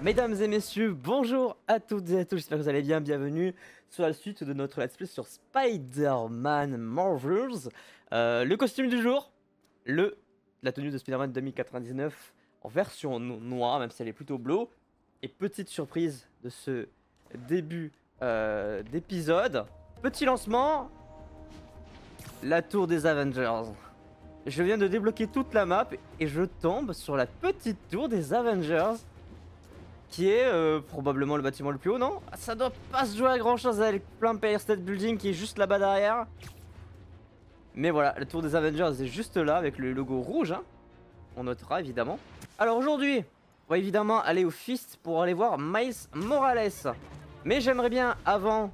Mesdames et messieurs, bonjour à toutes et à tous, j'espère que vous allez bien, bienvenue sur la suite de notre let's play sur Spider-Man Marvels. Le costume du jour, la tenue de Spider-Man 2099 en version noire, même si elle est plutôt bleue. Et petite surprise de ce début d'épisode, petit lancement, la tour des Avengers. Je viens de débloquer toute la map et je tombe sur la petite tour des Avengers. Qui est probablement le bâtiment le plus haut, non? Ça doit pas se jouer à grand chose avec plein Empire State Building qui est juste là-bas derrière. Mais voilà, la tour des Avengers est juste là avec le logo rouge, hein. On notera évidemment. Alors aujourd'hui, on va évidemment aller au Fist pour aller voir Miles Morales. Mais j'aimerais bien avant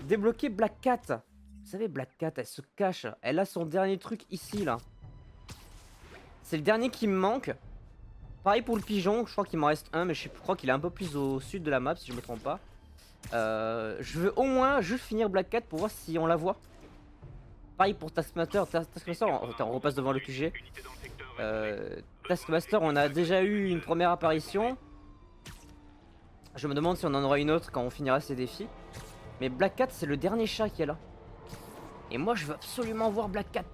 débloquer Black Cat. Vous savez, Black Cat, elle se cache. Elle a son dernier truc ici, là. C'est le dernier qui me manque. Pareil pour le pigeon, je crois qu'il m'en reste un, mais je crois qu'il est un peu plus au sud de la map si je me trompe pas. Je veux au moins juste finir Black Cat pour voir si on la voit. Pareil pour Taskmaster, on repasse devant le QG. Taskmaster, on a déjà eu une première apparition. Je me demande si on en aura une autre quand on finira ces défis. Mais Black Cat, c'est le dernier chat qui est là. Et moi, je veux absolument voir Black Cat.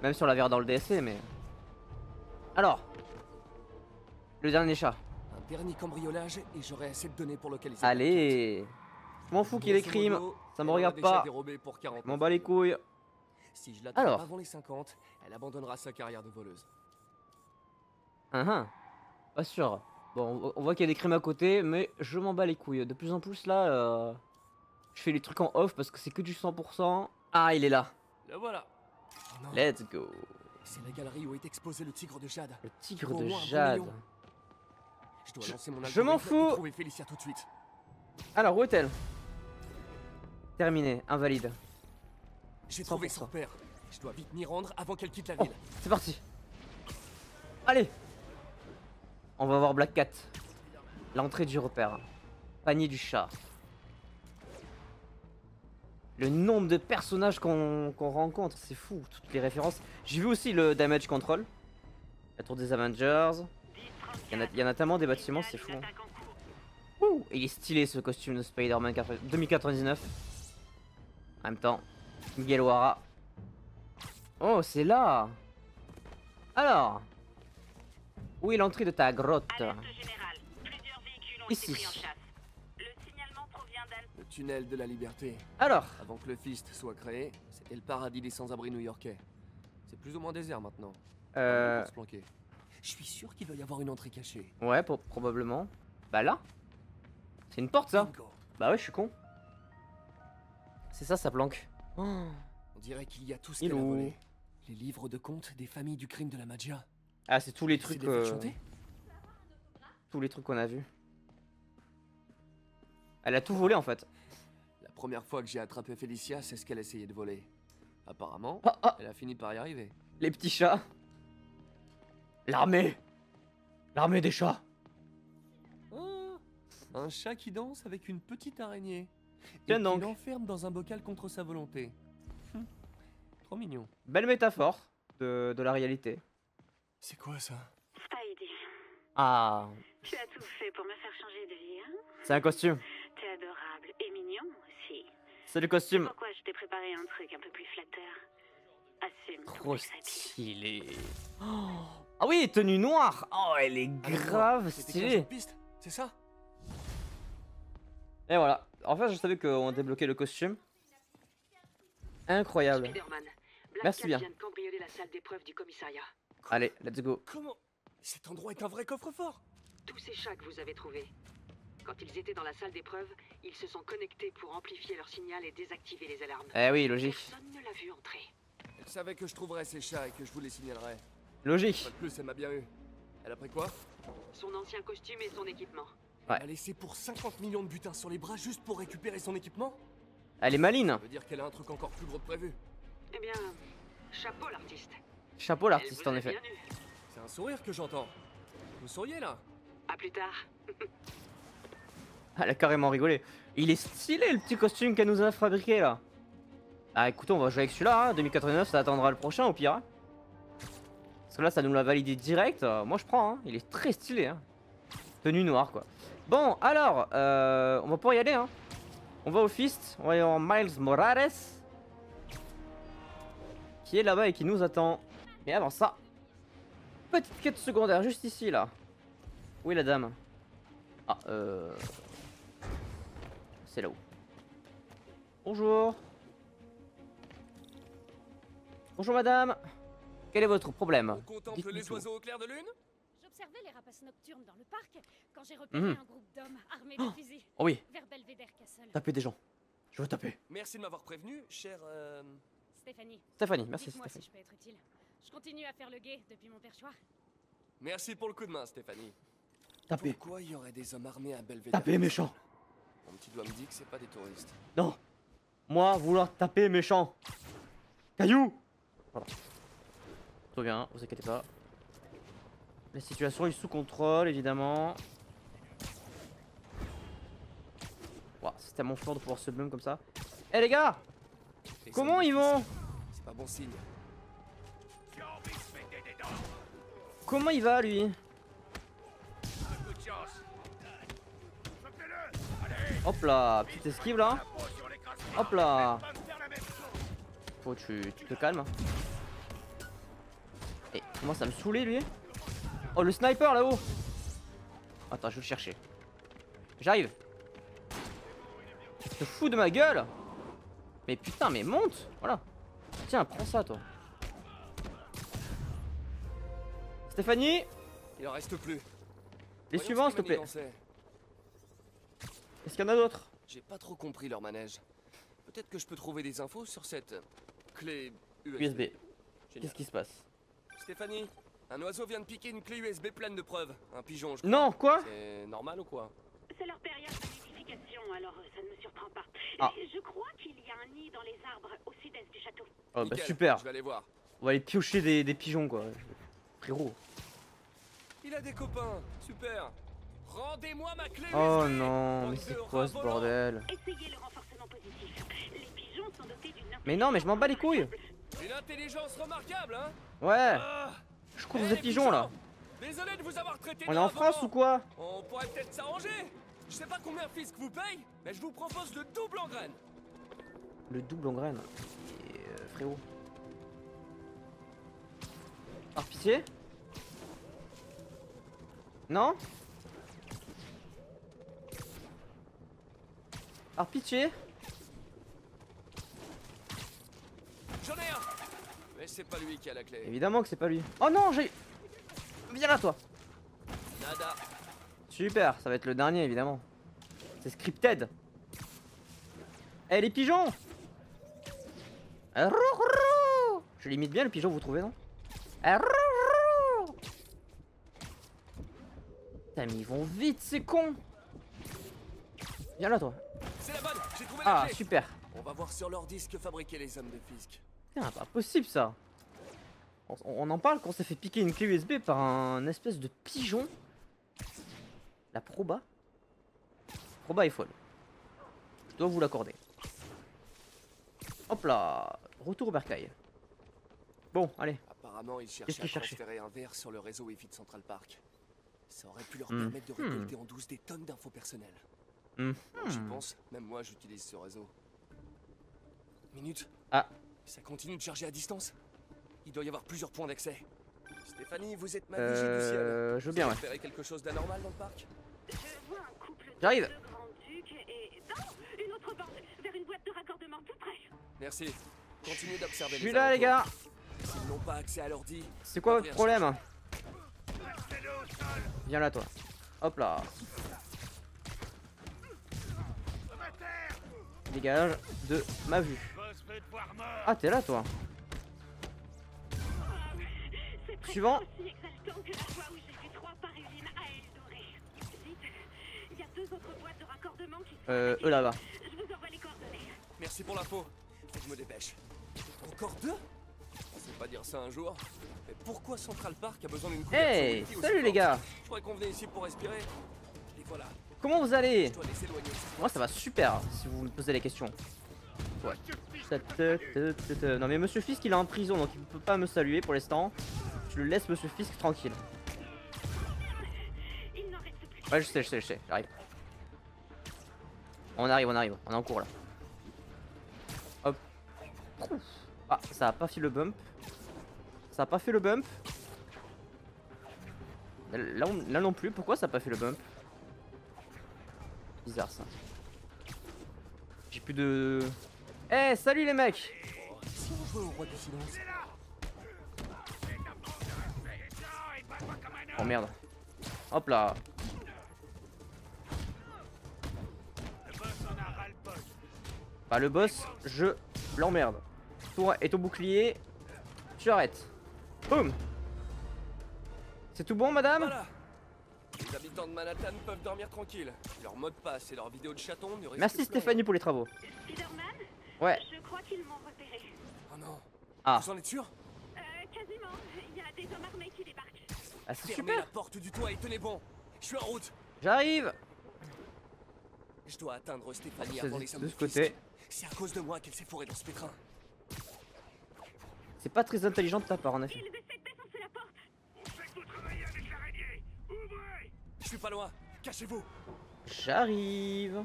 Même si on la verra dans le DSC, mais... Alors... Le dernier chat. Un dernier cambriolage et j'aurai assez de données pour localiser. Allez. Je m'en fous qu'il y ait des crimes. Ça me regarde pas. Je m'en bats les couilles. Si je l'attrape avant les 50, elle abandonnera sa carrière de voleuse. Pas sûr. Bon, on voit qu'il y a des crimes à côté, mais je m'en bats les couilles. De plus en plus là, je fais les trucs en off parce que c'est que du 100%. Ah, il est là. Le voilà. Oh, let's go. C'est la galerie où est exposé le tigre de Jade. Le tigre de Jade. Je dois lancer mon je m'en fous. Trouver Félicia tout de suite. Alors, où est-elle? Terminé, invalide. J'ai trouvé son père. Je dois vite m'y rendre avant qu'elle quitte la ville. C'est parti. Allez. On va voir Black Cat. L'entrée du repère. Panier du chat. Le nombre de personnages qu'on rencontre, c'est fou. Toutes les références. J'ai vu aussi le Damage Control. La tour des Avengers. Il y en a tellement des bâtiments, c'est fou. Ouh, il est stylé ce costume de Spider-Man 2099. En même temps, Miguel O'Hara. Oh, c'est là. Alors, où est l'entrée de ta grotte? Ici. Le tunnel de la liberté. Alors, avant que le Fist soit créé, c'était le paradis des sans-abri new-yorkais. C'est plus ou moins désert maintenant. Pour se planquer. Je suis sûr qu'il doit y avoir une entrée cachée. Ouais, probablement. Bah là. C'est une porte ça. Bingo. Bah ouais, je suis con. C'est ça, ça planque. Oh. On dirait qu'il y a tout ce qu'elle a volé. Les livres de contes des familles du crime de la Magia. Ah, c'est tous les trucs. Chanter tous les trucs qu'on a vus. Elle a tout volé en fait. La première fois que j'ai attrapé Félicia, c'est ce qu'elle essayait de voler. Apparemment, elle a fini par y arriver. Les petits chats. L'armée. L'armée des chats. Oh, un chat qui danse avec une petite araignée. Tiens et donc. qui l'enferme dans un bocal contre sa volonté. Trop mignon. Belle métaphore de la réalité. C'est quoi ça? Spidey. Ah. Tu as tout fait pour me faire changer de vie, hein? C'est un costume. T'es adorable et mignon aussi. C'est le costume. Pourquoi je t'ai préparé un truc un peu plus flatteur? Assume ton Trop sex appeal. stylé. Oh. Ah oui, tenue noire. Oh, elle est grave stylée. C'est ça? Et voilà. En fait, je savais qu'on débloquait le costume. Incroyable. Merci bien. Vient de cambrioler la salle d'épreuve du commissariat. Allez, let's go. Comment? Cet endroit est un vrai coffre-fort. Tous ces chats que vous avez trouvés. Quand ils étaient dans la salle d'épreuve, ils se sont connectés pour amplifier leur signal et désactiver les alarmes. Eh oui, logique. Personne ne l'a vu entrer. Elle savait que je trouverais ces chats et que je vous les signalerais. Logique. Pas de plus, elle m'a bien eu. Elle a pris quoi? Son ancien costume et son équipement. Ouais. Elle m'a laissé pour 50 millions de butins sur les bras juste pour récupérer son équipement? Elle est maline. Ça veut dire qu'elle a un truc encore plus gros de prévu. Eh bien, chapeau l'artiste. Chapeau l'artiste en effet. C'est un sourire que j'entends. Vous souriez là? À plus tard. Elle a carrément rigolé. Il est stylé le petit costume qu'elle nous a fabriqué là. Ah écoutez, on va jouer avec celui-là, hein. 2089 ça attendra le prochain au pire. Hein. Parce que là ça nous l'a validé direct. Moi je prends, hein. Il est très stylé. Hein. Tenue noire quoi. Bon alors, on va pouvoir y aller hein. On va au Fist, on va aller en Miles Morales. Qui est là-bas et qui nous attend. Mais avant ça, petite quête secondaire juste ici là. Où est la dame? Ah c'est là-haut. Bonjour. Bonjour madame. Quel est votre problème? On contemple les oiseaux au clair de lune? J'observais les rapaces nocturnes dans le parc quand j'ai repéré un groupe d'hommes armés de fusils Oh oui, vers Belvedere Castle. taper des gens. Je veux taper. Merci de m'avoir prévenu, cher... Stéphanie, Stéphanie, merci dites-moi si Stéphanie. je peux être utile. Je continue à faire le guet depuis mon perchoir. Merci pour le coup de main, Stéphanie. Taper. Pourquoi il y aurait des hommes armés à Belvedere? Taper méchant. Mon petit doigt me dit que c'est pas des touristes. Non. Moi, vouloir taper méchant. Caillou. Voilà. Tout bien, vous inquiétez pas. La situation est sous contrôle, évidemment. Wow, c'est tellement fort de pouvoir se blum comme ça. Eh les gars, Les comment hommes ils de vont? fusils, c'est pas bon signe. Comment il va lui? Hop là, petite esquive là. Hop là. Faut que tu te calmes. Et comment ça me saouler lui? Oh le sniper là-haut. Attends, je vais le chercher. J'arrive. Tu te fous de ma gueule? Mais putain, mais monte. Voilà. Tiens, prends ça toi. Stéphanie, Il en reste plus. les Voyons suivants ce s'il te qui plaît. manigançait. Est-ce qu'il y en a d'autres? J'ai pas trop compris leur manège. Peut-être que je peux trouver des infos sur cette clé USB. USB. Génial. Qu'est-ce qui se passe? Stéphanie, un oiseau vient de piquer une clé USB pleine de preuves. Un pigeon, je crois. Non, quoi? C'est normal ou quoi? C'est leur période de nidification, alors ça ne me surprend pas. Ah. Et je crois qu'il y a un nid dans les arbres au sud-est du château. Oh bah Nickel, super. Je vais aller voir. On va aller piocher des pigeons quoi. Frérot. Il a des copains, super. Rendez-moi ma clé Oh USB. non, Bande mais de c'est quoi ce rats volants. bordel? Essayez le renforcement positif. Les pigeons sont dotés d'une Mais non, mais je m'en bats les couilles. Une intelligence remarquable, hein? Ouais, Ah. je cours Eh, des les pigeons là. Désolé de vous avoir traité On est de en rat France volant. ou quoi? On pourrait peut-être s'arranger. Je sais pas combien Fisk vous paye, mais je vous propose le double en graines. Le double en graine. Et frérot. Par pitié? Non? Par pitié? J'en ai un. Mais c'est pas lui qui a la clé. Évidemment que c'est pas lui. Oh non, j'ai... Viens là toi. Nada. Super, ça va être le dernier évidemment. C'est scripted. Eh les pigeons! Je limite bien le pigeon, vous trouvez non? Putain mais ils vont vite ces cons. Viens là toi. C'est la bonne. J'ai trouvé la Ah clé. super. On va voir sur leur disque fabriquer les hommes de Fisk. Putain pas possible ça. On en parle qu'on s'est fait piquer une clé USB par un espèce de pigeon. La proba. Proba est folle. Je dois vous l'accorder. Hop là. Retour au bercail. Bon, allez. Apparemment, ils Qu'est-ce cherchaient qu'ils à cherchaient? transférer un verre sur le réseau Wi-Fi de Central Park. Ça aurait pu leur Hmm. permettre de récolter en douce des tonnes d'infos personnelles. Hmm. Quand j'y pense, même moi j'utilise ce réseau. Minute. Ah. Ça continue de charger à distance. Il doit y avoir plusieurs points d'accès. Stéphanie, vous êtes ma vigie du ciel. Je veux bien, ouais. Vous espérez quelque chose d'anormal dans le parc? Je vois un couple de J'arrive. deux grands-ducs et... Non, une autre bande vers une boîte de raccordement tout près. Merci. Continuez d'observer Je les suis là les alentours. gars. S'ils n'ont pas accès à l'ordi, C'est quoi votre problème? Viens là toi. Hop là. Dégage de ma vue. Ah t'es là toi. C'est presque Suivant. aussi exaltant que la fois où j'ai vu 3 parusines à ailes dorées. Vite, il y a 2 autres boîtes de raccordement qui sont Eux là-bas. Je vous envoie les coordonnées. Merci pour l'info. Faut que je me dépêche. Encore 2? On sait pas dire ça un jour. Mais pourquoi Central Park a besoin d'une couverture Hey, Wi-Fi aussi salut les forte? gars. Je croyais qu'on venait ici pour respirer. Et voilà. Comment vous allez? Je dois les éloigner. Moi ça va super si vous me posez la question. Ouais. Non mais Monsieur Fisk il est en prison donc il peut pas me saluer pour l'instant. Je le laisse Monsieur Fisk tranquille. Il n'en reste plus Ouais, je sais, j'arrive. On arrive, on est en cours là. Hop. Ah, ça a pas fait le bump. Ça a pas fait le bump. Là non plus, pourquoi ça a pas fait le bump? Bizarre ça. J'ai plus de... Eh, salut les mecs! Si on jouait au roi du silence. Oh merde. Hop là. Bah le boss, je l'emmerde. Toi et ton bouclier, tu arrêtes. Boum. C'est tout bon madame? Voilà. Les habitants de Manhattan peuvent dormir tranquilles. Leur mot de passe et leur vidéo de chaton ne risquent Merci plus Stéphanie pour les travaux. Spider-Man, Ouais. je crois qu'ils m'ont repéré. Oh non. Ah, Vous en êtes sûr? Quasiment. Il y a des hommes armés qui débarquent. ah c'est Fermez super. la porte du toit et tenez bon. Je suis en route. J'arrive. Je dois atteindre Stéphanie C'est avant les de hommes ce de côté. Fisk. C'est à cause de moi qu'elle s'est fourrée dans ce pétrin. C'est pas très intelligent de ta part en effet. Ils essaient de défoncer la porte. On sait que vous travaillez avec l'araignée. Ouvrez! Je suis pas loin. Cachez-vous. J'arrive.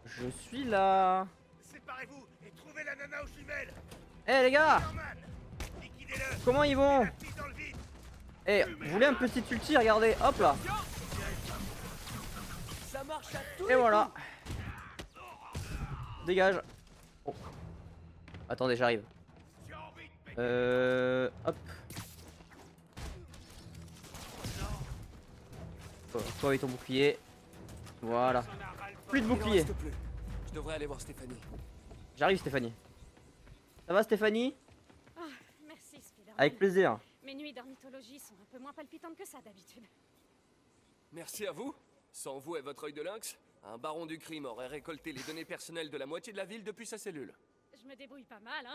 Je suis là. Séparez-vous et trouvez la nana aux jumelles. Eh les gars, Norman, liquidez-le. comment ils vont? La petite dans le vide. Eh, vous voulez un petit ulti? Regardez, hop là. Ça marche à tous Et les voilà. coups. Dégage. Oh. Attendez, j'arrive. Hop. Oh, toi avec ton bouclier. Voilà. Plus de Il en bouclier. reste plus. Je devrais aller voir Stéphanie. J'arrive Stéphanie. Ça va Stéphanie? Ah, merci Spider-Man. Avec plaisir. Mes nuits d'ornithologie sont un peu moins palpitantes que ça d'habitude. Merci à vous. Sans vous et votre œil de lynx, un baron du crime aurait récolté les données personnelles de la moitié de la ville depuis sa cellule. Je me débrouille pas mal, hein.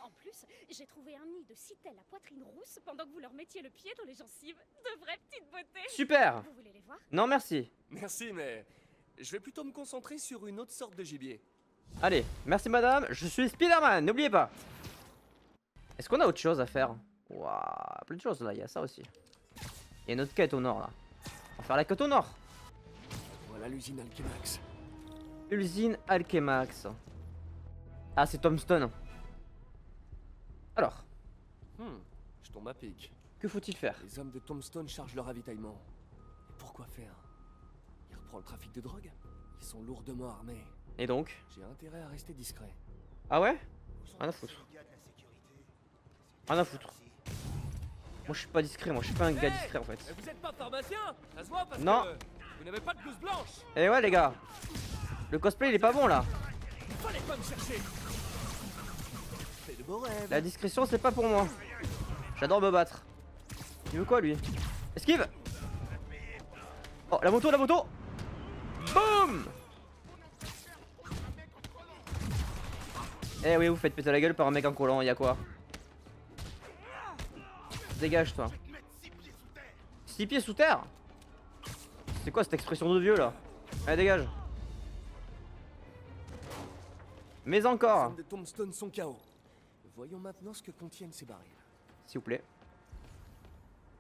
En plus, j'ai trouvé un nid de citelles à poitrine rousse pendant que vous leur mettiez le pied dans les gencives. De vraies petites beautés. Super. Vous voulez les voir? Non merci. Merci, mais je vais plutôt me concentrer sur une autre sorte de gibier. Allez, merci madame, je suis Spider-Man, n'oubliez pas. Est-ce qu'on a autre chose à faire? Waouh, plein de choses là, il y a ça aussi. Il y a une autre quête au nord là. On va faire la quête au nord. Voilà l'usine Alchemax. Usine Alchemax. Ah, c'est Tombstone. Alors, Je tombe à pic. que faut-il faire? Les hommes de Tombstone chargent leur ravitaillement. Et pourquoi faire? Ils reprennent le trafic de drogue? Ils sont lourdement armés. Et donc? J'ai intérêt à rester discret. Ah ouais? Rien à foutre. Rien à foutre. Moi je suis pas discret, moi je suis pas un gars discret en fait. Mais vous êtes pas pharmacien? Ça se voit parce Non. que vous n'avez pas de blouse blanche. Eh ouais les gars. Le cosplay il est pas bon là. Il fallait pas me chercher. Fais de beaux rêves. La discrétion c'est pas pour moi. J'adore me battre. Il veut quoi lui? Esquive. Oh la moto, la moto. Boum. Eh oui, vous faites péter la gueule par un mec en collant, y'a quoi? Dégage toi. 6 pieds sous terre? C'est quoi cette expression de vieux là? Allez dégage. Mais Les encore. hommes de Tombstone sont KO. Voyons maintenant ce que contiennent ces barils. S'il vous plaît.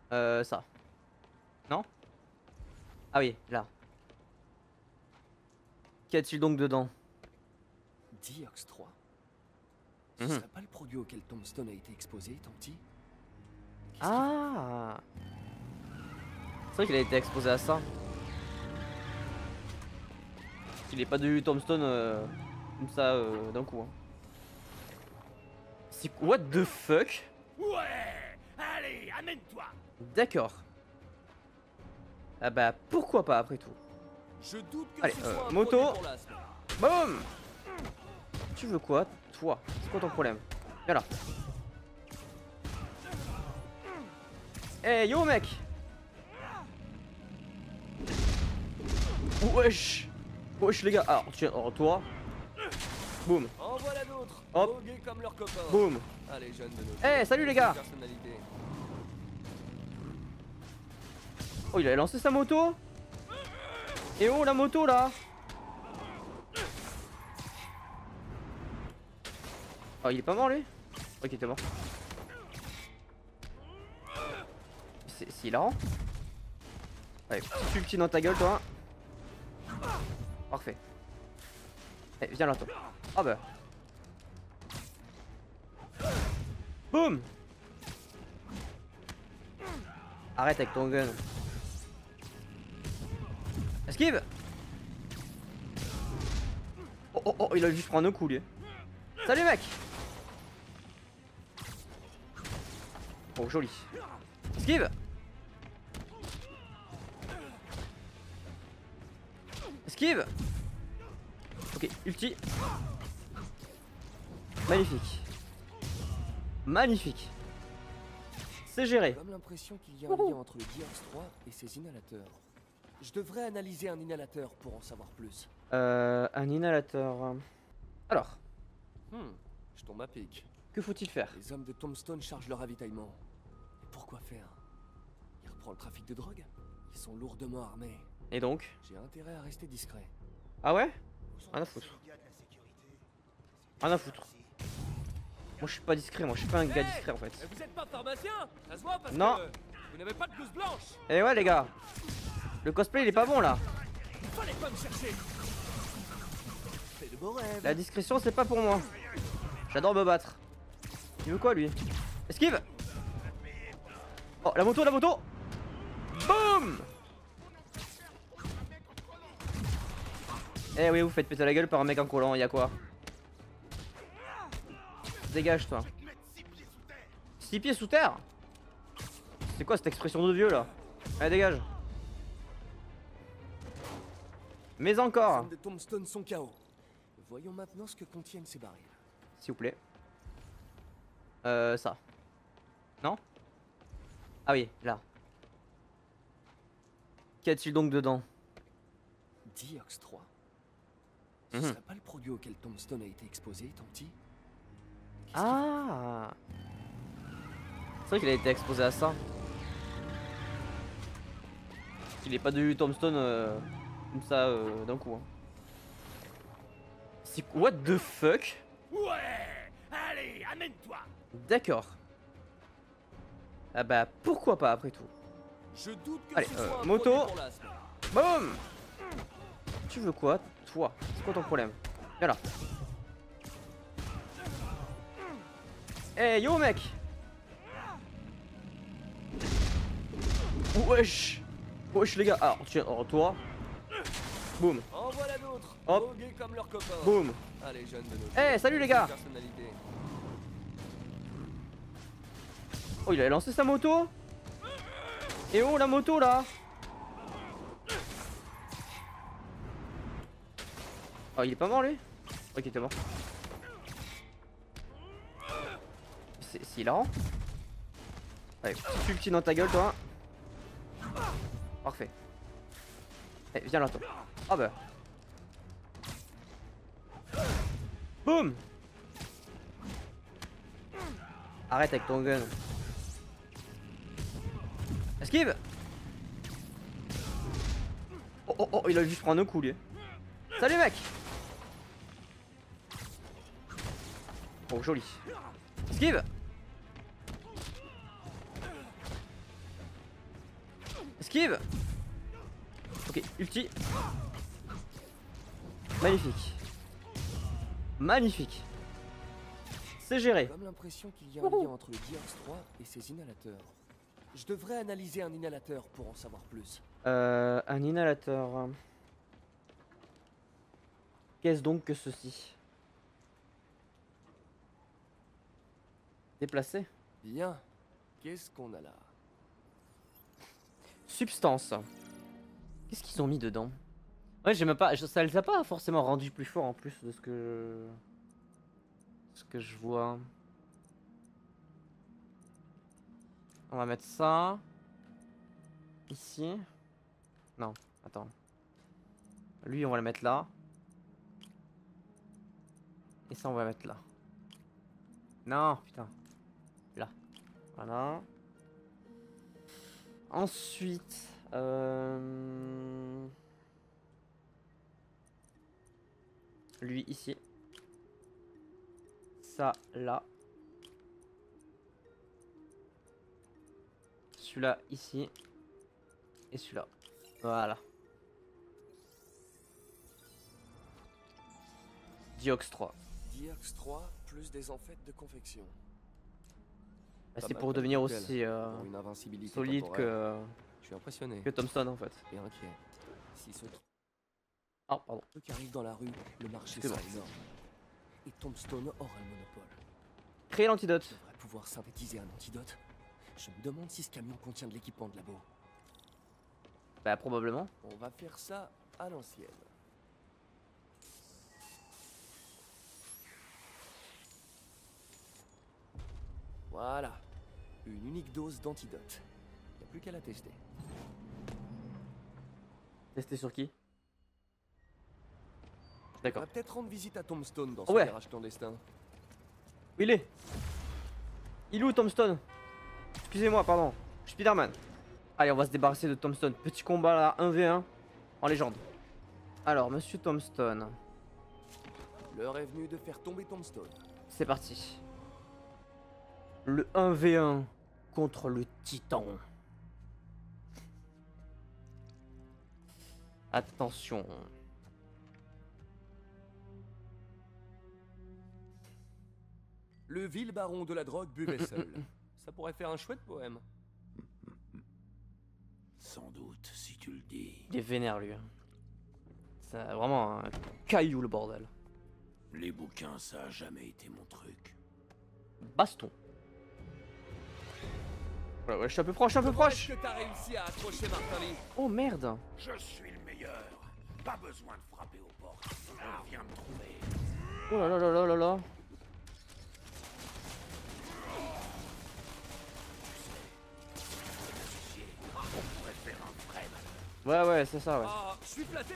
Ça. Non? Ah oui, là. Qu'y a-t-il donc dedans? Diox 3. Ce Mhm. serait pas le produit auquel Tombstone a été exposé, ton petit? Ah! C'est vrai qu'il a été exposé à ça. Il est pas de Tombstone comme ça d'un coup. Hein. C'est what the fuck? Ouais! Allez, amène-toi! D'accord. Ah bah pourquoi pas après tout. Je doute que Allez, ce soit un moto. produit pour l'asthme. Boum! Tu veux quoi, toi? C'est quoi ton problème? Viens là. Hey yo mec! Wesh! Wesh les gars! Alors tiens, alors toi. Boum! En voilà d'autres. Hop. Drogués comme leurs copains. Boum! Ah, les jeunes de nos Eh, jours, salut les gars. personnalité. Oh il a lancé sa moto? Et oh la moto là! Oh il est pas mort lui? Ok il était mort. C'est hilarant. Allez, petit ulti dans ta gueule, toi. Parfait. Allez, viens là, toi. Ah bah. Boum. Arrête avec ton gun. Esquive. Oh oh oh, il a juste pris un coup lui. Salut mec. Oh joli. Esquive. Esquive. Ok, ulti. Magnifique. Magnifique. C'est géré. J'ai comme l'impression qu'il y a un lien entre le Gears-3 et ses inhalateurs. Je devrais analyser un inhalateur pour en savoir plus. Un inhalateur. Alors, Je tombe à pic. que faut-il faire? Les hommes de Tombstone chargent leur ravitaillement. Et pourquoi faire? Il reprend le trafic de drogue? Ils sont lourdement armés. Et donc? J'ai intérêt à rester discret. Ah ouais? Rien à foutre. Rien à foutre. Moi je suis pas discret, moi je suis pas un gars discret en fait. Vous êtes pas pharmacien? Ça se voit parce Non. que vous n'avez pas de blouse blanche. Eh ouais les gars. Le cosplay il est pas bon là. Fallait pas me chercher. C'est de beaux rêves. La discrétion c'est pas pour moi. J'adore me battre. Il veut quoi lui? Esquive. Oh la moto, la moto. Boum. Eh oui, vous faites péter la gueule par un mec en collant, y'a quoi? Dégage toi. 6 pieds sous terre? C'est quoi cette expression de vieux là? Allez dégage. Mais Les encore. hommes de Tombstone sont KO. Voyons maintenant ce que contiennent ces barils. S'il vous plaît. Ça. Non? Ah oui, là. Qu'y a-t-il donc dedans? Diox 3. Ce Mhm. serait pas le produit auquel Tombstone a été exposé étant petit? Ah. C'est vrai qu'il a été exposé à ça. Il est pas de Tombstone comme ça d'un coup. Hein. C'est what the fuck? Ouais! Allez, amène-toi! D'accord. Ah bah pourquoi pas après tout. Je doute que Allez, ce soit un moto. produit pour l'asthme. Boum. Tu veux quoi toi? C'est quoi ton problème? Viens là. Eh yo mec. Wesh. Wesh les gars. Alors tiens, alors, toi. Boum. En voilà d'autres. Hop. Drogués comme leurs copains. Boum. Allez, jeunes de nos Eh, jours, salut les gars. personnalité. Oh il a lancé sa moto. Et oh la moto là. Oh il est pas mort lui? Ok il était mort. C'est hilarant. Allez, petit ulti dans ta gueule toi. Parfait. Allez viens là toi. Ah bah. Boum. Arrête avec ton gun. Esquive. Oh oh oh il a juste pris un coup lui. Salut mec. Oh joli. Esquive. Esquive. Ok, ulti. Magnifique. Magnifique. C'est géré. J'ai comme l'impression qu'il y a un lien entre le Gears-3 et ses inhalateurs. Je devrais analyser un inhalateur pour en savoir plus. Un inhalateur. Qu'est-ce donc que ceci? Déplacé. Bien. Qu'est-ce qu'on a là? Substance. Qu'est-ce qu'ils ont mis dedans? Ouais, j'ai même pas. Ça les a pas forcément rendu plus forts en plus de ce que. Ce que je vois. On va mettre ça. Ici. Non, attends. Lui, on va le mettre là. Et ça, on va mettre là. Non, putain. Là. Voilà. Ensuite. Lui ici. Ça là. Celui-là ici. Et celui-là. Voilà. Diox 3. Diox 3 plus des amphètes de confection. Bah, Pas c'est mal pour comme devenir cocktail. aussi Pour une invincibilité solide temporaire. Je suis impressionné que Tombstone en fait. et inquiet. Si ceux Ah, pardon. qui arrivent dans la rue, le marché C'est sera bon. énorme. Et Tombstone aura le monopole. Créer l'antidote. Je devrais pouvoir synthétiser un antidote. Je me demande si ce camion contient de l'équipement de labo. Bah, probablement. On va faire ça à l'ancienne. Voilà. Une unique dose d'antidote. Y a plus qu'à la tester. Tester sur qui? On D'accord. va peut-être rendre visite à Tombstone dans son Ouais. garage clandestin. Où il est? Il est où Tombstone? Excusez-moi, pardon. Je suis Spider-Man. Allez, on va se débarrasser de Tombstone. Petit combat là, 1v1 en légende. Alors, monsieur Tombstone, L'heure est venue de faire tomber Tombstone. c'est parti. Le 1v1 contre le Titan. Attention. Le vil baron de la drogue buvait seul. Ça pourrait faire un chouette poème. Sans doute, si tu le dis. Il est vénère lui. C'est vraiment un caillou le bordel. Les bouquins, ça a jamais été mon truc. Baston. Voilà, ouais, je suis un peu proche, Est-ce que t'as réussi à accrocher Martin Lee? Oh merde. Je suis le meilleur. Pas besoin de frapper aux portes. On vient me trouver. Oh là là là là là là. On pourrait faire un vrai malheur. Ouais, c'est ça, ouais. Ah, je suis flatté.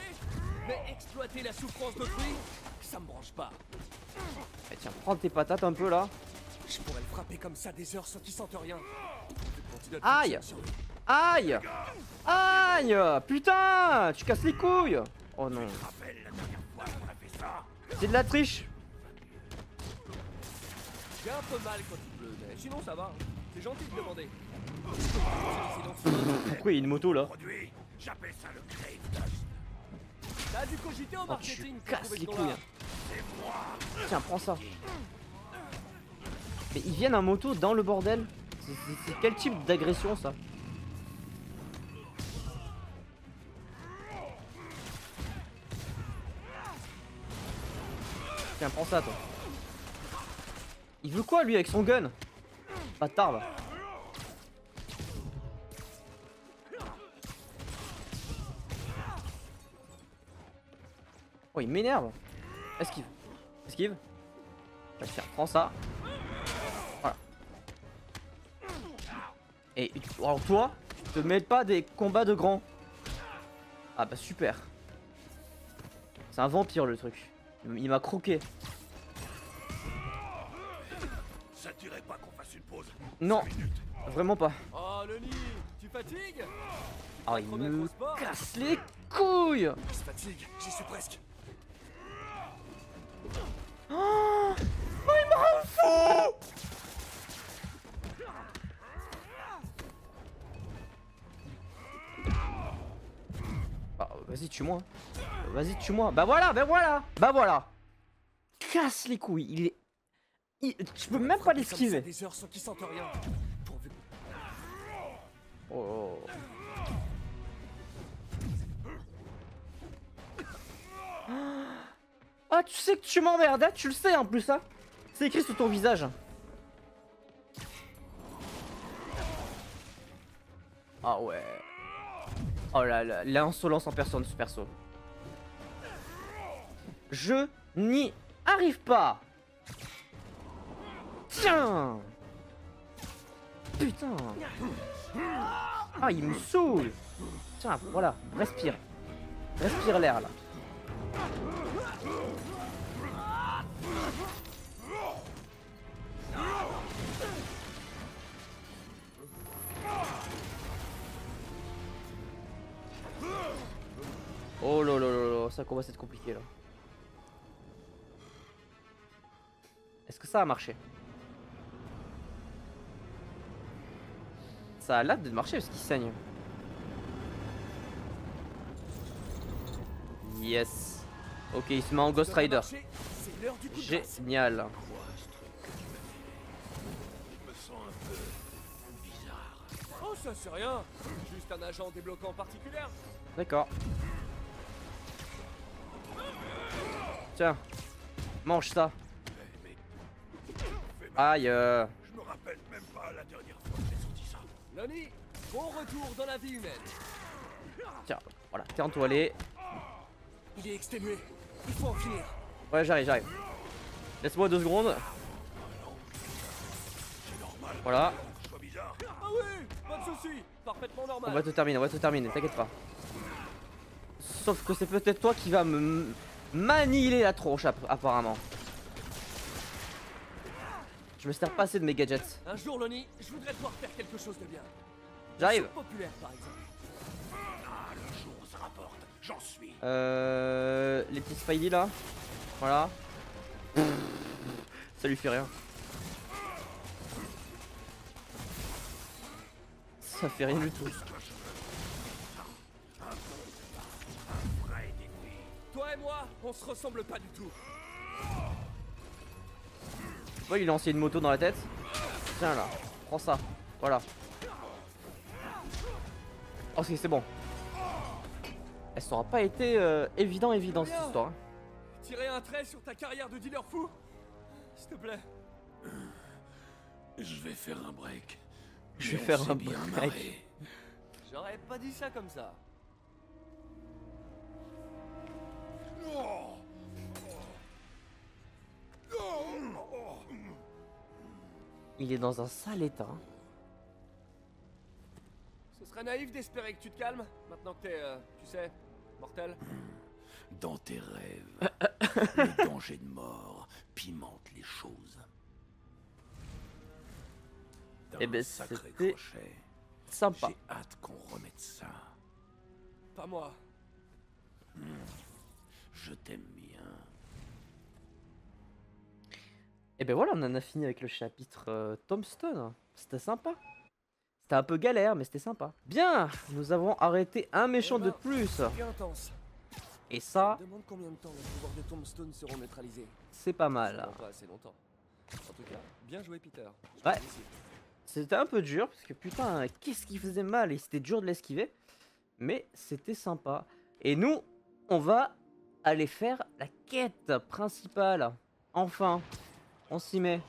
Mais exploiter la souffrance d'autrui, ça me branche pas. Eh, tiens, prends tes patates un peu là. Je pourrais le frapper comme ça des heures sans qu'il sente rien. L'antidote Aïe. fonctionne sur lui. Aïe. Aïe. Putain, tu casses les couilles. Oh non. Rappelle la dernière fois qu'on a fait ça. C'est de la triche. J'ai un peu mal quand il pleut, mais sinon ça va. C'est gentil de demander. Pourquoi il y a une moto là? Produit, j'appelle ça le Grave Dust. T'as dû cogiter en Oh, marketing tu pour casses trouver les ce couilles. nom-là. Hein. Tiens, prends ça. Mais ils viennent en moto dans le bordel. C'est quel type d'agression ça? Tiens, prends ça toi. Il veut quoi lui avec son gun? Bâtard va. Oh il m'énerve. Esquive. Esquive. Bah, tiens, prends ça. Voilà. Et alors toi, tu te mêles pas des combats de grands. Ah bah super. C'est un vampire le truc. Il m'a croqué. Ça te dirait pas qu'on fasse une pause? Non, 5 minutes. vraiment pas. Oh, le lit, tu fatigues? Ah il Trop bien me au sport? casse les couilles. Je fatigue, j'y suis presque. Oh, il me rend fou. Ah, vas-y tue-moi. Vas-y tue-moi. Bah voilà, bah voilà. Bah voilà. Casse les couilles. Tu peux même pas l'esquiver. Des heures sans qu'il sente rien. Pourvu. Oh. Ah, tu sais que tu m'emmerdes, hein, tu le sais en plus, hein. C'est écrit sur ton visage. Ah ouais. Oh là là, l'insolence en personne, ce perso. Je n'y arrive pas. Tiens. Putain. Ah, il me saoule. Tiens, voilà, respire. Respire l'air là. Oh là là là là, ça commence à être compliqué là. Est-ce que ça a marché? Ça a l'air de marcher parce qu'il saigne. Yes. Ok, il se met en Ghost Rider. C'est l'heure du coup de grâce. Génial. Je me sens un peu bizarre. Oh, ça c'est rien. Juste un agent débloquant particulier. D'accord. Tiens. Mange ça. Aïe. Je me rappelle même pas la dernière fois que j'ai senti ça. Lonnie, bon retour dans la vie humaine. Tiens, voilà, t'es entoilé. Il est exténué. Il faut en finir. Ouais, j'arrive. Laisse-moi 2 secondes. Voilà. Je sois bizarre. Ah oui, pas de soucis. Parfaitement normal. On va te terminer, t'inquiète pas. Sauf que c'est peut-être toi qui va me manier la tronche apparemment. Je me sers pas assez de mes gadgets. Un jour, Lonnie, je voudrais pouvoir faire quelque chose de bien. J'arrive. Soupe populaire, par exemple. Ah, le jour ça rapporte, j'en suis. Les petits Spidey là. Voilà. Ça lui fait rien. Ça fait rien du tout. Toi et moi, on se ressemble pas du tout. Ouais, il a lancé une moto dans la tête. Tiens là, prends ça. Voilà. Oh c'est bon. Elle n'aura pas été évident cette histoire. Tirer un trait sur ta carrière de dealer fou, s'il te plaît. Je vais faire un break. Je vais Mais on faire s'est un bien break. marré. J'aurais pas dit ça comme ça. Il est dans un sale état. Ce serait naïf d'espérer que tu te calmes, maintenant que t'es, tu sais, mortel. Dans tes rêves, le danger de mort pimente les choses. Eh ben, sacré c'était crochet. Sympa. J'ai hâte qu'on remette ça. Pas moi. Je t'aime bien. Et ben voilà, on en a fini avec le chapitre Tombstone. C'était sympa. C'était un peu galère, mais c'était sympa. Bien, nous avons arrêté un méchant de plus. C'est intense. Et ça, Je me demande combien de temps les pouvoirs de Tombstone seront neutralisés. c'est pas mal. Ça pas assez longtemps. En tout cas, bien joué Peter. Je Ouais. félicite. C'était un peu dur, parce que putain, qu'est-ce qui faisait mal et c'était dur de l'esquiver. Mais c'était sympa. Et nous, on va aller faire la quête principale. Enfin, on s'y met.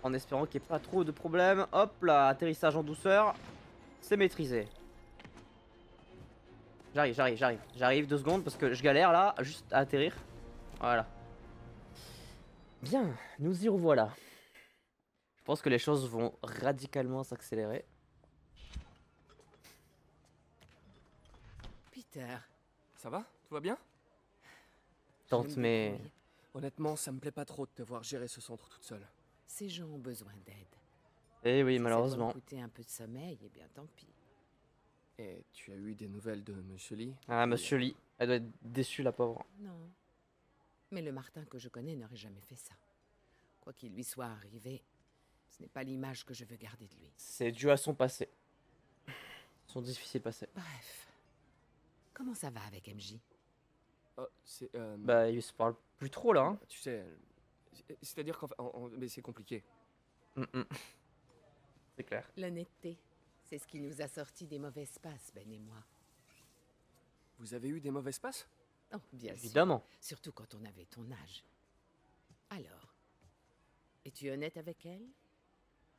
En espérant qu'il n'y ait pas trop de problèmes. Hop là, atterrissage en douceur. C'est maîtrisé. J'arrive 2 secondes parce que je galère là, juste à atterrir. Voilà. Bien, nous y revoilà. Je pense que les choses vont radicalement s'accélérer. Peter. Ça va? Tout va bien? Tente, je me mais... débrouille. Honnêtement, ça me plaît pas trop de te voir gérer ce centre toute seule. Ces gens ont besoin d'aide. Eh oui, Si ça doit malheureusement. me coûter un peu de sommeil, eh bien tant pis. Et tu as eu des nouvelles de Monsieur Lee? Ah, Monsieur Lee, elle doit être déçue, la pauvre. Non. Mais le Martin que je connais n'aurait jamais fait ça. Quoi qu'il lui soit arrivé, ce n'est pas l'image que je veux garder de lui. C'est dû à son passé. Son difficile passé. Bref. Comment ça va avec MJ? Oh, c'est Bah, il se parle plus trop là. Hein. tu sais, c'est-à-dire qu'en fait, mais c'est compliqué. C'est clair. L'honnêteté, c'est ce qui nous a sortis des mauvaises passes, Ben et moi. Vous avez eu des mauvaises passes? Oh, bien Évidemment. sûr. Surtout quand on avait ton âge. Alors, es-tu honnête avec elle?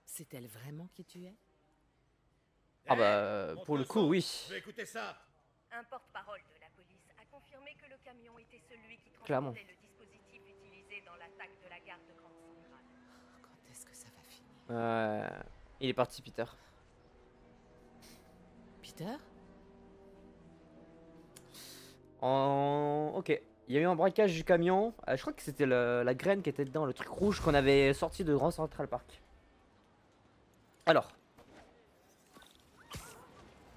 C'est elle vraiment qui tu es? Ah bah, pour le coup, oui. Je vais écouter ça. Un porte-parole de la police a confirmé que le camion était celui qui Clairement. transportait le dispositif utilisé dans l'attaque de la gare de Grande Centrale. Quand est-ce que ça va finir? Il est parti, Peter. Peter? Ok. Il y a eu un braquage du camion. Je crois que c'était la graine qui était dedans, le truc rouge qu'on avait sorti de Grand Central Park. Alors.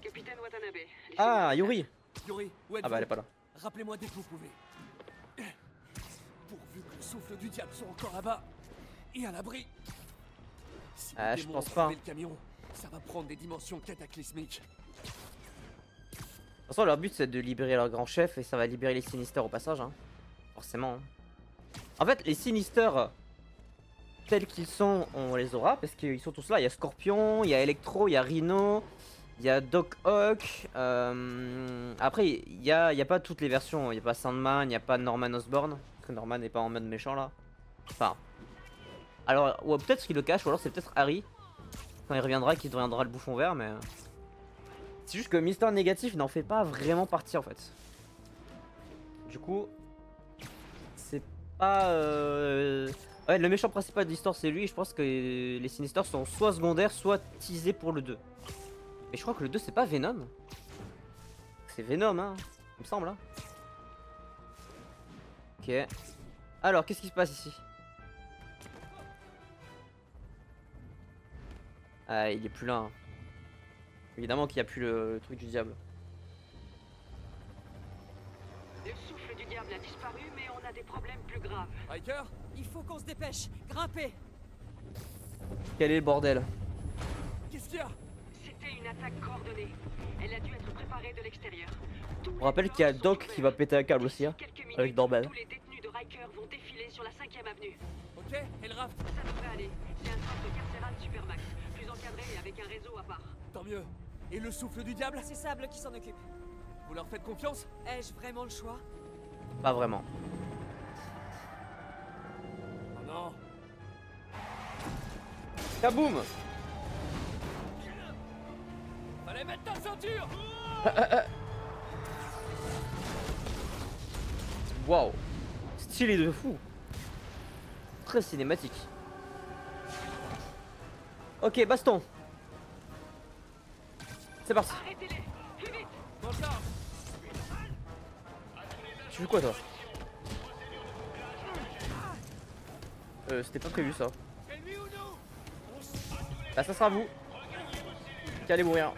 Capitaine Watanabe. Ah, Yuri. Yuri, où êtes-vous? Ah bah, elle est pas là. Rappelez-moi dès que vous pouvez. Pourvu que le souffle du diable soit encore là-bas et à l'abri. Si Ah, les je démons pense ont pas. trouvé le camion, ça va prendre des dimensions cataclysmiques. De toute façon, leur but c'est de libérer leur grand chef et ça va libérer les Sinister au passage. Hein. Forcément. Hein. En fait, les Sinister tels qu'ils sont, on les aura parce qu'ils sont tous là. Il y a Scorpion, il y a Electro, il y a Rhino, il y a Doc Ock. Après, il y a pas toutes les versions. Il n'y a pas Sandman, il n'y a pas Norman Osborn. Parce que Norman n'est pas en mode méchant là. Enfin. Alors, ou peut-être qu'il le cache, ou alors c'est peut-être Harry. Quand il reviendra, qu'il deviendra le bouffon vert, mais. C'est juste que Mister Négatif n'en fait pas vraiment partie en fait. Du coup, c'est pas. Ouais, le méchant principal de l'histoire c'est lui. Et je pense que les Sinister sont soit secondaires, soit teasés pour le 2. Mais je crois que le 2 c'est pas Venom. C'est Venom, hein, il me semble. Hein. Ok. Alors, qu'est-ce qui se passe ici? Ah, il est plus là. Hein. Évidemment qu'il n'y a plus le truc du diable. Le souffle du diable a disparu, mais on a des problèmes plus graves. Riker, Il faut qu'on se dépêche. Grimpez. Quel est le bordel? qu'est-ce qu'il y a? C'était une attaque coordonnée. Elle a dû être préparée de l'extérieur. On rappelle qu'il y a Doc qui va péter un câble aussi, hein, avec Dorbel. Tous les détenus de Riker vont défiler sur la 5e avenue. Ok, et le raft? Ça devrait aller. C'est un centre carcéral Supermax, plus encadré et avec un réseau à part. Tant mieux. Et le souffle du diable? C'est Sable qui s'en occupe. Vous leur faites confiance? Ai-je vraiment le choix? Pas vraiment. Oh non. Kaboum! Fallait mettre ta ceinture! Waouh! Stylé de fou! Très cinématique. Ok, baston! C'est parti! Arrêtez-les! Plus vite! M'en charge! Tu fais quoi toi? C'était pas prévu ça. C'est lui ou nous? Là ça sera vous. Qui allez mourir.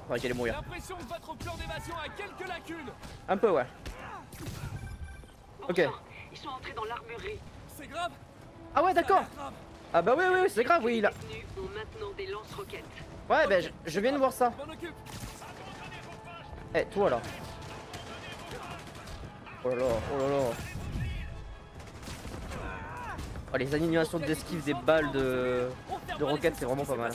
Ouais, qui allez J'ai mourir. l'impression que votre plan d'évasion a quelques lacunes. Un peu ouais. Ok. Bon sang, ils sont entrés dans l'armurerie. C'est grave? Ah ouais d'accord. Ça a l'air grave. Ah bah oui c'est grave oui là. Les détenus ont maintenant des lance-roquettes. Ouais bah je viens de voir ça. Je m'en occupe. Eh toi là. Oh là là, oh là là. Oh, les animations d'esquive des balles de roquettes c'est vraiment pas mal.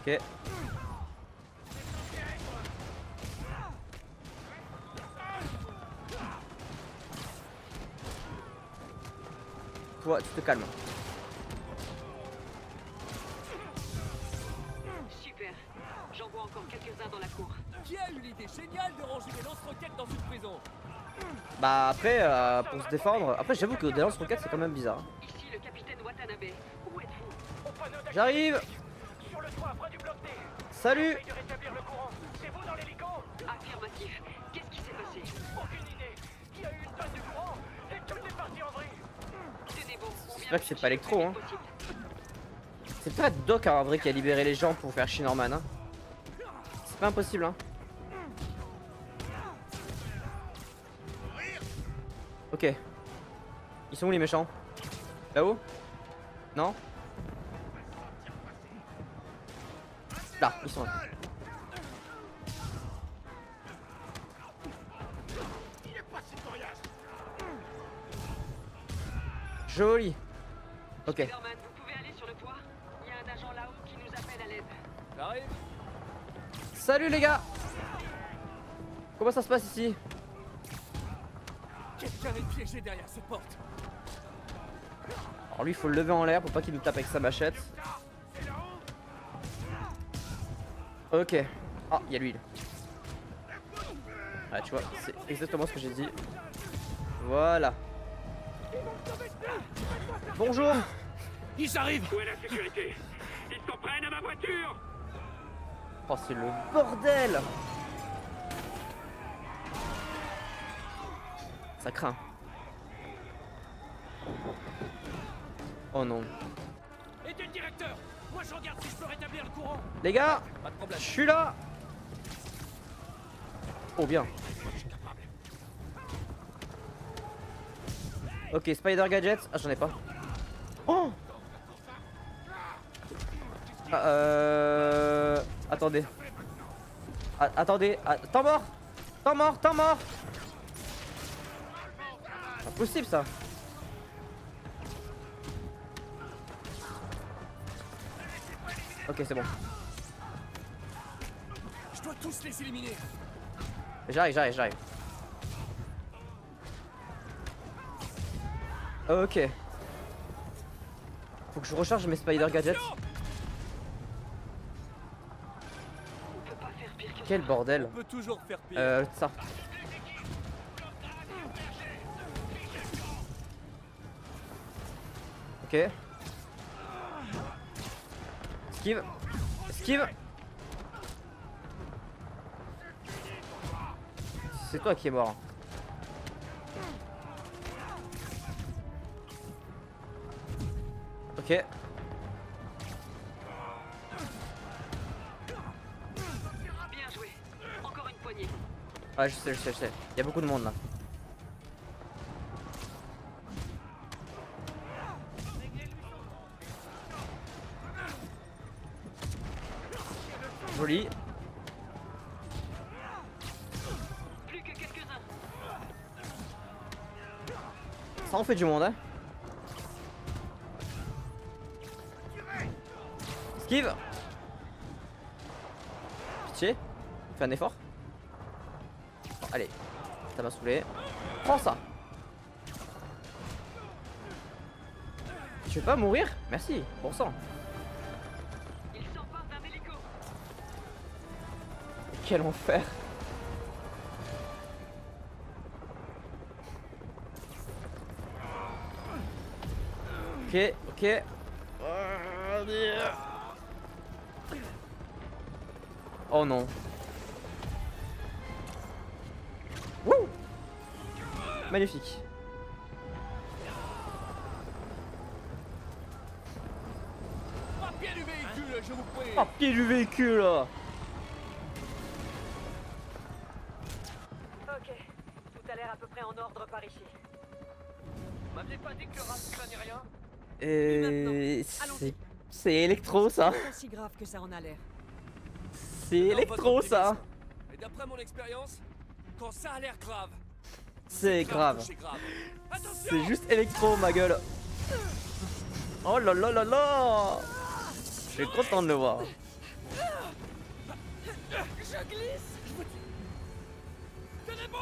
Ok. Toi, tu te calmes. Super. J'en vois encore quelques-uns dans la cour. Qui a eu l'idée géniale de ranger des lance-roquettes dans une prison? Bah après, pour se défendre... Après j'avoue que des lance-roquettes c'est quand même bizarre. Hein. Ici le capitaine Watanabe. Où êtes-vous? J'arrive. Sur le toit, près du bloc D. Salut. Essaye de rétablir le courant. C'est vous dans l'hélico? Affirmatif. Qu'est-ce qui s'est passé? Aucune idée. Il y a eu une panne de courant et tout est parti en vrille. Tenez bon, on J'espère vient que c'est vous pas chercher Electro, le hein. plus vite possible. C'est peut-être Doc hein, en vrai qui a libéré les gens pour faire chier Norman. Hein. C'est pas impossible hein. Ok. Ils sont où les méchants? Là-haut? Non? Là, ils sont là. Joli. Ok. Spider-Man, vous pouvez aller sur le toit? Il y a un agent là-haut qui nous appelle à l'aide. J'arrive. Salut les gars. Comment ça se passe ici? Quelqu'un est piégé derrière cette porte. Alors lui il faut le lever en l'air pour pas qu'il nous tape avec sa machette. Ok. Ah, il y a l'huile. Ah tu vois, c'est exactement ce que j'ai dit. Voilà. Bonjour. Ils arrivent. Où est la sécurité? Ils s'en prennent à ma voiture. Oh c'est le bordel. Ça craint. Oh non. Aidez le directeur. Moi je regarde si je peux rétablir le courant. Les gars, Pas de je problème. suis là. Oh bien. Ok, Spider Gadget. Ah, j'en ai pas. Oh. Attendez. Attendez. Temps mort. Temps mort. Temps mort. Pas possible ça. Ok, c'est bon. Je dois tous les éliminer. J'arrive. Ok. Faut que je recharge mes Spider Gadgets. Quel bordel. On peut toujours faire pire. Ça. Ok. Esquive. Esquive. C'est toi qui es mort. Ok. Bien joué. Encore une poignée. Ouais, je sais. Il y a beaucoup de monde là. Joli. Plus que quelques-uns. Ça en fait du monde, hein. Esquive. Pitié. Fais un effort. Bon, allez. Ça m'a saoulé. Prends ça. Tu veux pas mourir? Merci. Bon sang. Il s'empare d'un hélico. Quel enfer. Ok. Oh non. Wouh. Magnifique. Pied du véhicule, je vous prie. Oh, pied du véhicule. Ok, tout a l'air à peu près en ordre par ici. Vous m'aviez pas dit que le racisme n'est rien? Et Allons-y. c'est électro ça. C'est pas si grave que ça en a l'air. C'est électro ça. Et d'après mon expérience, quand ça a l'air grave, C'est grave. c'est grave. Attention! C'est juste électro ma gueule. Oh là là là là. Je suis content de le voir. Je glisse. Tenez bon!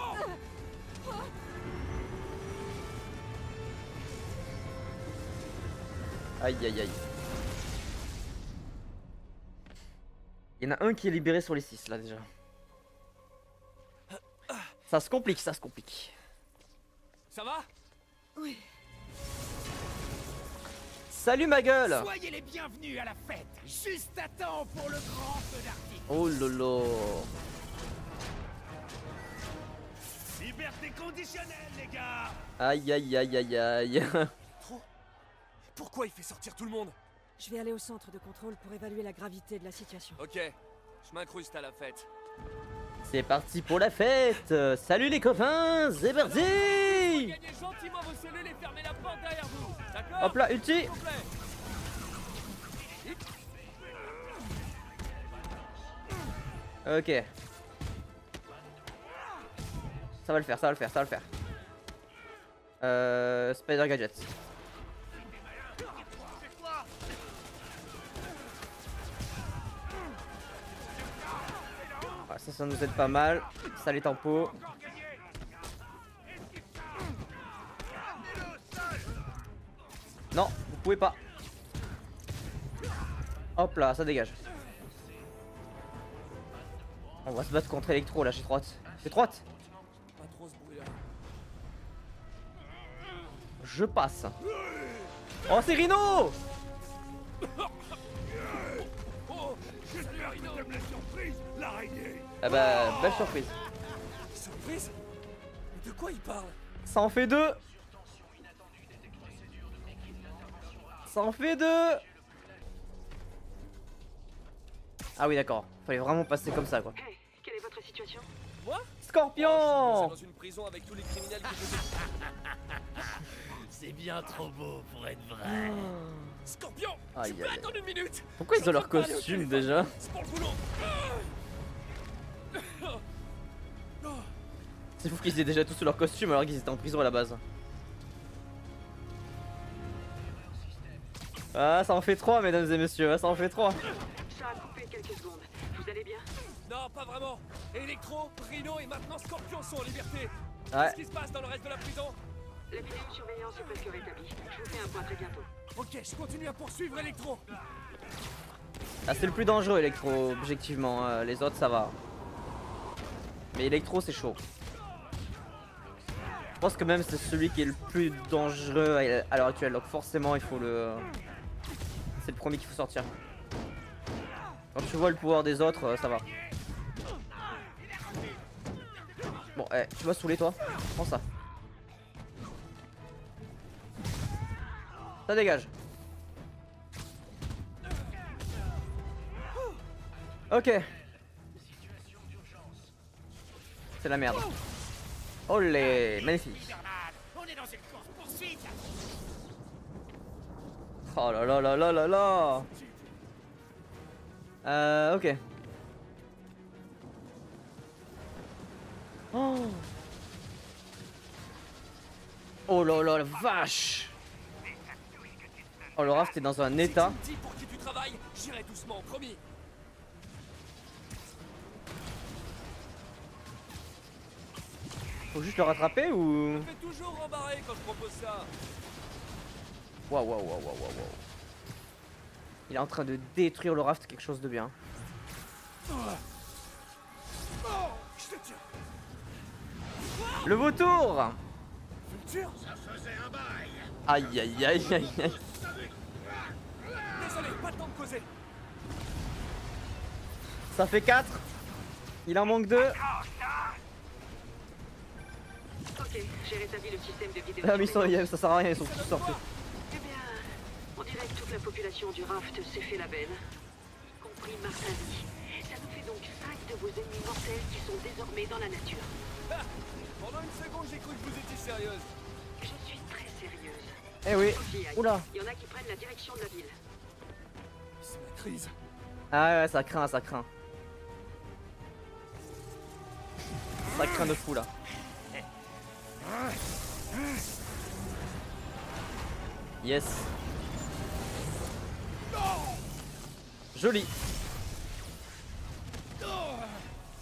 Aïe aïe aïe. Il y en a un qui est libéré sur les 6 là déjà. Ça se complique, ça se complique. Ça va? Oui. Salut ma gueule. Soyez les bienvenus à la fête. Juste à temps pour le grand feu d'artifice. Oh lolo. Liberté conditionnelle, les gars. Aïe aïe aïe aïe aïe. Trop? Pourquoi il fait sortir tout le monde? Je vais aller au centre de contrôle pour évaluer la gravité de la situation. Ok, je m'incruste à la fête. C'est parti pour la fête. Salut les copains, c'est parti. Gagnez gentiment vos cellules et fermez la porte derrière vous. D'accord? Hop là, ulti. S'il vous plaît. Ok. Ça va le faire, ça va le faire, ça va le faire. Spider Gadget. Ouais, ça nous aide pas mal. Ça les tempos. Non, vous pouvez pas. Hop là, ça dégage. On va se battre contre Electro là, j'ai trop hâte. J'ai trop hâte. Pas trop ce bruit là. Je passe. Oh, c'est Rhino. Oh, salut Rhino. La surprise, l'araignée. Ah bah, belle surprise. Surprise? De quoi il parle? Ça en fait 2. Ça en fait 2. Ah oui d'accord, fallait vraiment passer comme ça quoi. Hey, quelle est votre situation? Moi? Scorpion! Oh, dans une prison avec tous les criminels que je... C'est bien trop beau pour être vrai. Scorpion! Aïe, Tu peux aïe, aïe. attendre une minute? Pourquoi ils ont leur Je suis en train de costume parler au déjà? C'est pour le boulot. C'est fou qu'ils aient déjà tous leur costume alors qu'ils étaient en prison à la base. Ah, ça en fait 3, mesdames et messieurs, ça en fait 3. Ça a coupé quelques secondes. Vous allez bien? Non, pas vraiment. Electro, Rhino et maintenant Scorpion sont en liberté. Ouais. Qu'est-ce qui se passe dans le reste de la prison? La vidéosurveillance est presque rétablie. Je vous fais un point très bientôt. Ok, je continue à poursuivre Electro. Ah, c'est le plus dangereux, Electro, objectivement. Les autres, ça va. Mais Electro, c'est chaud. Je pense que même c'est celui qui est le plus dangereux à l'heure actuelle. Donc forcément, il faut le... C'est le premier qu'il faut sortir. Quand tu vois le pouvoir des autres, ça va. Bon, tu vas saouler toi. Prends ça. Ça dégage. Ok. C'est la merde. Olé, magnifique. On est dans une course poursuite. Oh là là là là là là. Ok. Oh. Oh là là la vache. Oh le raft est dans un état. Si tu me dis pour qui tu travailles, j'irai doucement, promis. Faut juste le rattraper ou... Je me fais toujours rembarrer quand je propose ça. Waouh waouh waouh waouh waouh. Il est en train de détruire le raft, quelque chose de bien. Oh, je te tiens. Le vautour. Vulture. Ça faisait un bail. Aïe aïe aïe aïe aïe. Désolé, pas le temps de causer. Ça fait 4. Il en manque 2. Ok, j'ai rétabli le système de vidéo. Ah mais ça sert à rien, ils sont tous sortis. Eh bien, on dirait que toute la population du raft s'est fait la belle, y compris Martin Lee. Ça nous fait donc 5 de vos ennemis mortels qui sont désormais dans la nature. Ah, pendant une seconde, j'ai cru que vous étiez sérieuse. Je suis très sérieuse. Eh oui. Oula. Il y en a qui prennent la direction de la ville. C'est la crise. Ah ouais, ça craint, ça craint. Ça craint de fou là. Yes. Joli.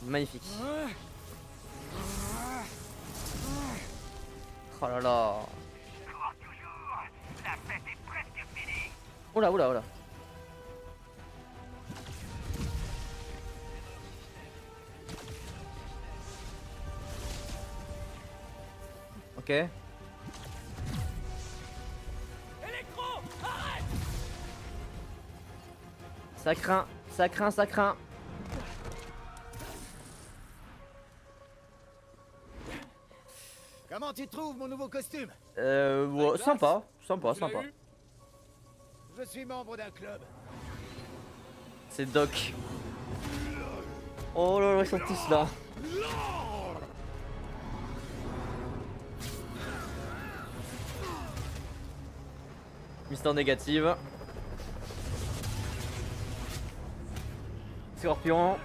Magnifique. Oh là là. Oula oula oula. Ok. Electro, arrête. Ça craint, ça craint, ça craint. Comment tu trouves mon nouveau costume? Ouais, sympa, sympa, Tu l'as sympa. eu? Je suis membre d'un club. C'est Doc. Oh là là, ils sont tous là. Mister Négative. Scorpion.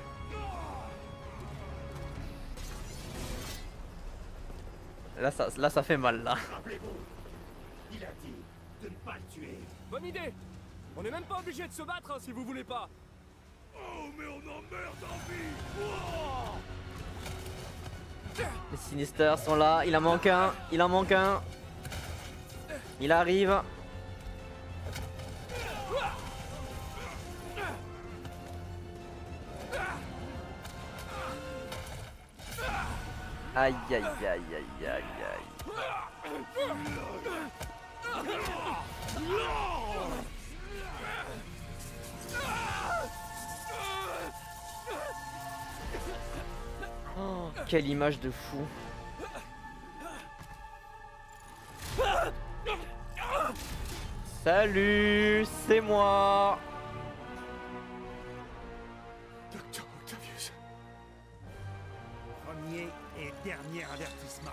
Là ça fait mal là. Il a dit de ne pas le tuer. Bonne idée. On n'est même pas obligé de se battre hein, si vous voulez pas. Oh, mais on en meurt d'envie. Les Sinisters sont là, il en manque un, il en manque un. Il arrive. Aïe aïe aïe aïe aïe aïe. Oh, quelle image de fou. Salut, c'est moi. Docteur Octavius. Premier dernier avertissement.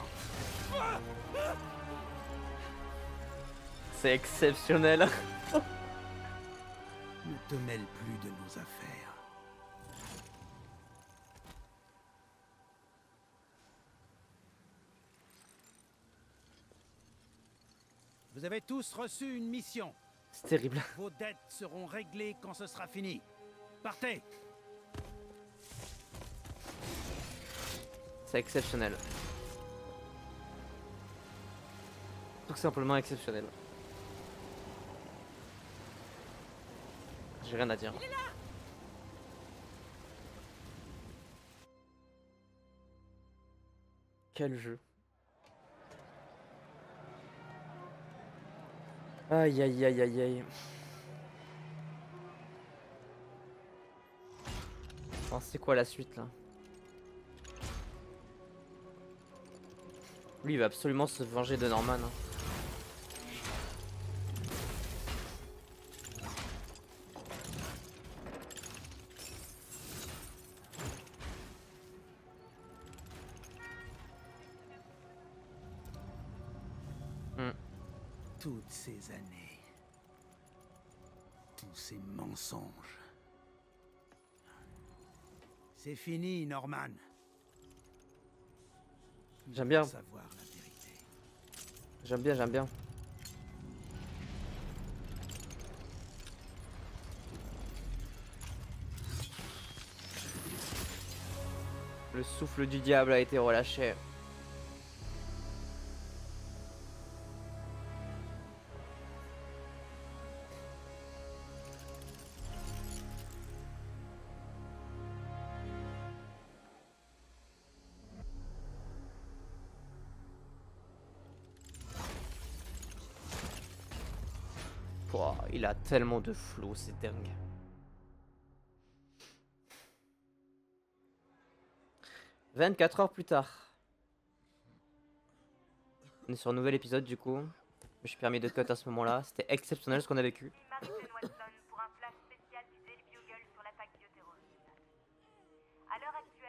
C'est exceptionnel. Ne te mêle plus de nos affaires. Vous avez tous reçu une mission. C'est terrible. Vos dettes seront réglées quand ce sera fini. Partez! C'est exceptionnel. Tout simplement exceptionnel. J'ai rien à dire. Quel jeu. Aïe aïe aïe aïe aïe. Oh, c'est quoi la suite là? Lui il va absolument se venger de Norman. Hein. Toutes ces années, tous ces mensonges. C'est fini, Norman. J'aime bien. Savoir la vérité. J'aime bien, j'aime bien. Le souffle du diable a été relâché. Pouah, il a tellement de flow, c'est dingue. « 24 heures plus tard. » On est sur un nouvel épisode du coup. Je me suis permis de cut à ce moment-là. C'était exceptionnel ce qu'on a vécu.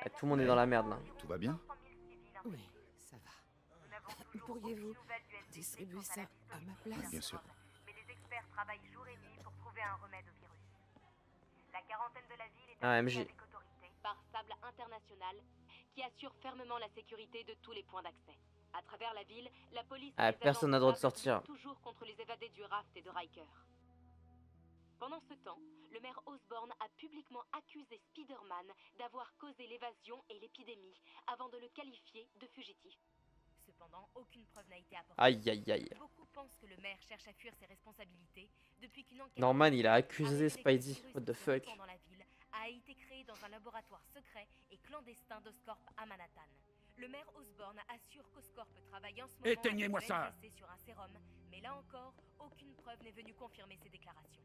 Ah, tout le monde est dans la merde là. Tout va bien? Oui, ça va. Pourriez-vous distribuer ça à ma place? Bien sûr. Mais les experts travaillent jour et nuit pour trouver un remède au virus. La quarantaine de la ville est AMJ. avec autorité par Sable International qui assure fermement la sécurité de tous les points d'accès. À travers la ville, la police Ah, personne n'a le droit de sortir. toujours contre les évadés du Raft et de Riker. Pendant ce temps, le maire Osborn a publiquement accusé Spider-Man d'avoir causé l'évasion et l'épidémie avant de le qualifier de fugitif. Cependant, aucune preuve n'a été apportée. Aïe aïe aïe. Beaucoup pensent que le maire cherche à fuir ses responsabilités depuis qu'une enquête Norman il a accusé Spidey. What the fuck. dans la ville a été créée dans un laboratoire secret et clandestin d'Oscorp à Manhattan. Le maire Osborn assure qu'Oscorp travaille en ce moment Éteignez-moi ça. sur un sérum, mais là encore, aucune preuve n'est venue confirmer ces déclarations.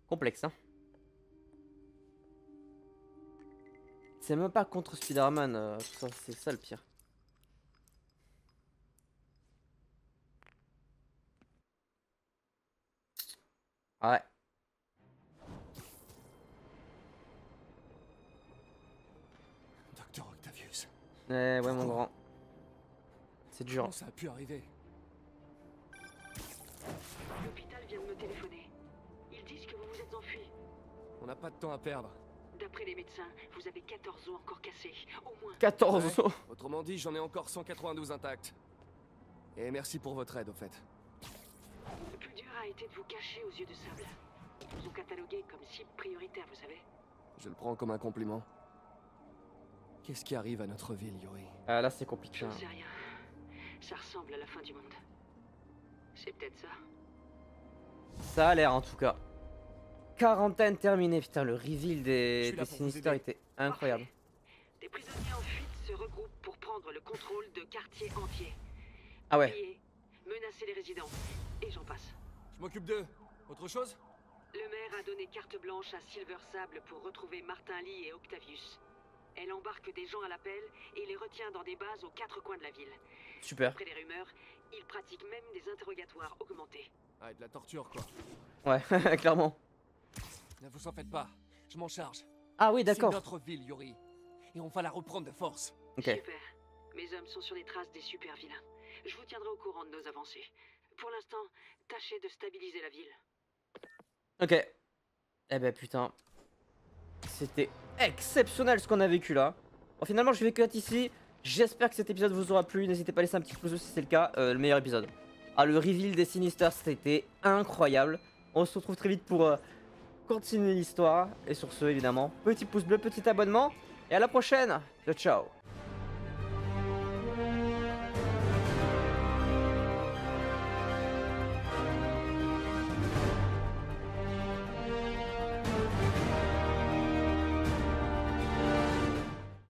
Complexe hein. C'est même pas contre Spider-Man, c'est ça le pire. Ouais. Docteur Octavius. Ouais mon grand. C'est dur. Comment ça a pu arriver? L'hôpital vient de me téléphoner. Ils disent que vous vous êtes enfui. On n'a pas de temps à perdre. D'après les médecins, vous avez 14 os encore cassés, au moins. 14 os. Autrement dit, j'en ai encore 192 intacts. Et merci pour votre aide, au fait. Le plus dur a été de vous cacher aux yeux de Sable. Ils vous ont catalogué comme cible prioritaire, vous savez. Je le prends comme un compliment. Qu'est-ce qui arrive à notre ville, Yuri? Ah là c'est compliqué. J'en sais rien. Ça ressemble à la fin du monde. C'est peut-être ça. Ça a l'air en tout cas. Quarantaine terminée, putain le reveal des Sinister était incroyable. Des prisonniers en fuite se regroupent pour prendre le contrôle de quartiers entiers. Ah ouais. Piller, menacer les résidents, et j'en passe. Je m'occupe d'eux. Autre chose? Le maire a donné carte blanche à Silver Sable pour retrouver Martin Lee et Octavius. Elle embarque des gens à l'appel et les retient dans des bases aux 4 coins de la ville. Super. Après les rumeurs, il pratique même des interrogatoires augmentés. Ah, et de la torture, quoi. Ouais, clairement. Ne vous en faites pas. Je m'en charge. Ah oui, d'accord. C'est notre ville, Yuri. et on va la reprendre de force. Ok. Super. Mes hommes sont sur les traces des super vilains. Je vous tiendrai au courant de nos avancées. Pour l'instant, tâchez de stabiliser la ville. Ok. Eh ben putain. C'était exceptionnel ce qu'on a vécu là. Bon, finalement je vais cut ici. J'espère que cet épisode vous aura plu. N'hésitez pas à laisser un petit pouce bleu si c'est le cas. Le meilleur épisode. Ah, le reveal des Sinisters, c'était incroyable. On se retrouve très vite pour continuer l'histoire. Et sur ce, évidemment, petit pouce bleu, petit abonnement. Et à la prochaine. Ciao, ciao.